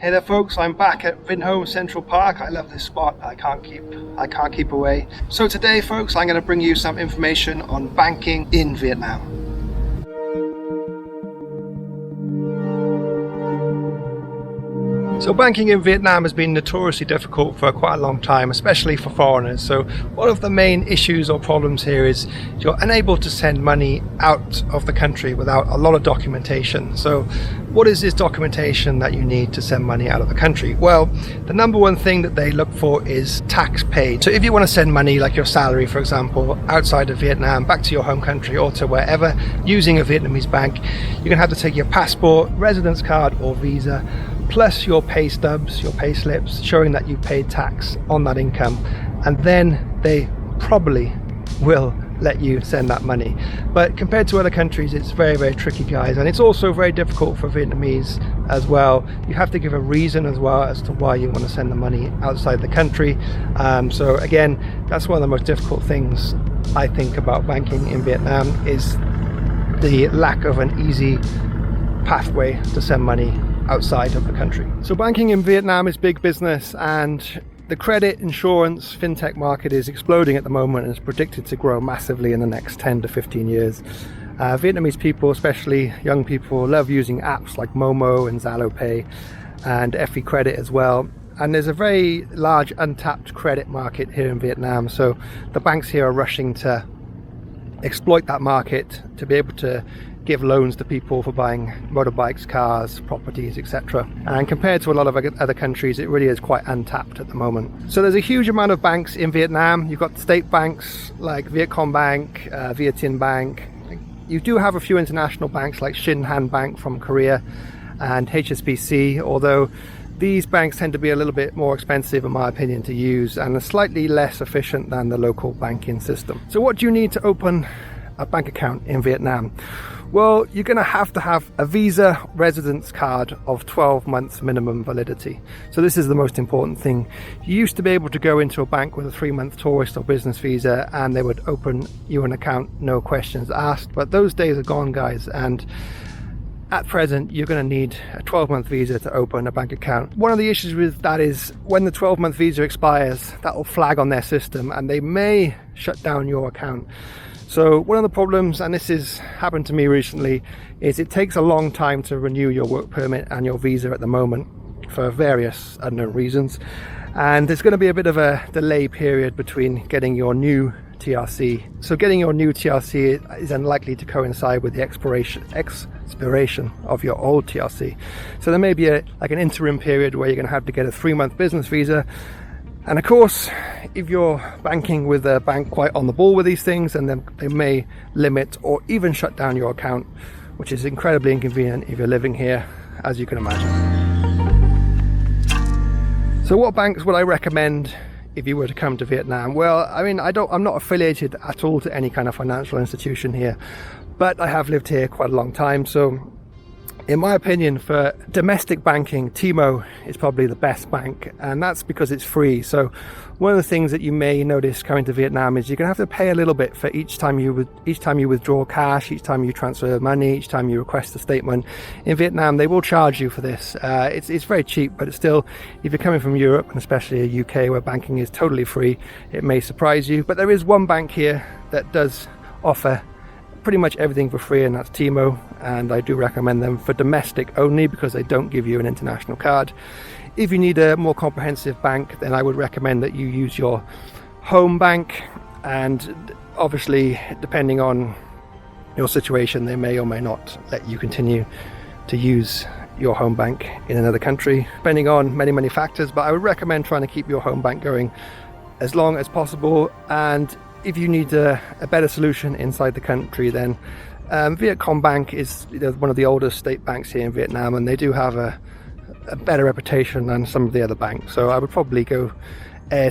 Hey there folks, I'm back at Vinhome Central Park. I love this spot. I can't keep away. So today folks, I'm going to bring you some information on banking in Vietnam. So banking in Vietnam has been notoriously difficult for quite a long time, especially for foreigners. So one of the main issues or problems here is you're unable to send money out of the country without a lot of documentation. So what is this documentation that you need to send money out of the country? Well, the number one thing that they look for is tax paid. So if you want to send money, like your salary, for example, outside of Vietnam, back to your home country or to wherever, using a Vietnamese bank, you're going to have to take your passport, residence card or visa, plus your pay stubs, your pay slips, showing that you paid tax on that income. And then they probably will let you send that money. But compared to other countries, it's very, very tricky, guys. And it's also very difficult for Vietnamese as well. You have to give a reason as well as to why you want to send the money outside the country. So again, that's one of the most difficult things I think about banking in Vietnam, is the lack of an easy pathway to send money outside of the country. So banking in Vietnam is big business, and the credit, insurance, fintech market is exploding at the moment and is predicted to grow massively in the next 10 to 15 years. Vietnamese people, especially young people, love using apps like Momo and Zalo Pay and FE Credit as well. And there's a very large untapped credit market here in Vietnam. So the banks here are rushing to exploit that market to be able to give loans to people for buying motorbikes, cars, properties, etc. And compared to a lot of other countries, it really is quite untapped at the moment. So there's a huge amount of banks in Vietnam. You've got state banks like Vietcombank, Vietinbank. You do have a few international banks like Shinhan Bank from Korea and HSBC, although these banks tend to be a little bit more expensive, in my opinion, to use and are slightly less efficient than the local banking system. So what do you need to open a bank account in Vietnam? Well, you're going to have a visa residence card of 12 months minimum validity. So this is the most important thing. You used to be able to go into a bank with a 3-month tourist or business visa and they would open you an account, no questions asked. But those days are gone, guys. And at present, you're going to need a 12-month visa to open a bank account. One of the issues with that is when the 12-month visa expires, that will flag on their system and they may shut down your account. So one of the problems, and this has happened to me recently, is it takes a long time to renew your work permit and your visa at the moment for various unknown reasons. And there's going to be a bit of a delay period between getting your new TRC. So getting your new TRC is unlikely to coincide with the expiration of your old TRC. So there may be an interim period where you're going to have to get a 3-month business visa. And of course, if you're banking with a bank quite on the ball with these things, and then they may limit or even shut down your account, which is incredibly inconvenient if you're living here, as you can imagine. So what banks would I recommend if you were to come to Vietnam? Well, I mean, I'm not affiliated at all to any kind of financial institution here, but I have lived here quite a long time. So in my opinion, for domestic banking, Timo is probably the best bank, and that's because it's free. So one of the things that you may notice coming to Vietnam is you're going to have to pay a little bit for each time you withdraw cash, each time you transfer money, each time you request a statement. In Vietnam, they will charge you for this. It's very cheap, but it's still, if you're coming from Europe, and especially a UK where banking is totally free, it may surprise you. But there is one bank here that does offer pretty much everything for free, and that's Timo, and I do recommend them for domestic only because they don't give you an international card. If you need a more comprehensive bank, then I would recommend that you use your home bank, and obviously depending on your situation, they may or may not let you continue to use your home bank in another country, depending on many factors. But I would recommend trying to keep your home bank going as long as possible. And if you need a better solution inside the country, then Vietcombank is one of the oldest state banks here in Vietnam, and they do have a better reputation than some of the other banks. So I would probably go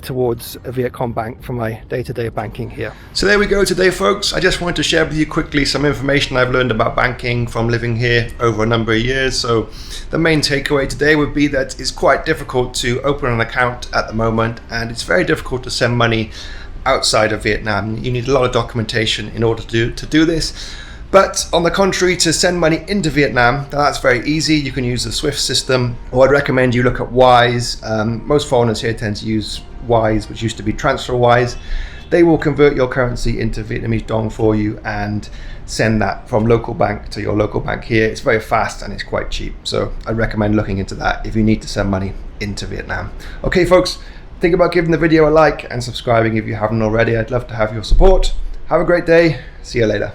towards a Vietcombank for my day-to-day banking here. So there we go today, folks. I just wanted to share with you quickly some information I've learned about banking from living here over a number of years. So the main takeaway today would be that it's quite difficult to open an account at the moment, and it's very difficult to send money outside of Vietnam. You need a lot of documentation in order to do this. But on the contrary, to send money into Vietnam, that's very easy. You can use the SWIFT system, or I'd recommend you look at Wise. Most foreigners here tend to use Wise, which used to be TransferWise. They will convert your currency into Vietnamese dong for you and send that from local bank to your local bank here. It's very fast and it's quite cheap. So I recommend looking into that if you need to send money into Vietnam. Okay, folks, think about giving the video a like and subscribing if you haven't already. I'd love to have your support. Have a great day. See you later.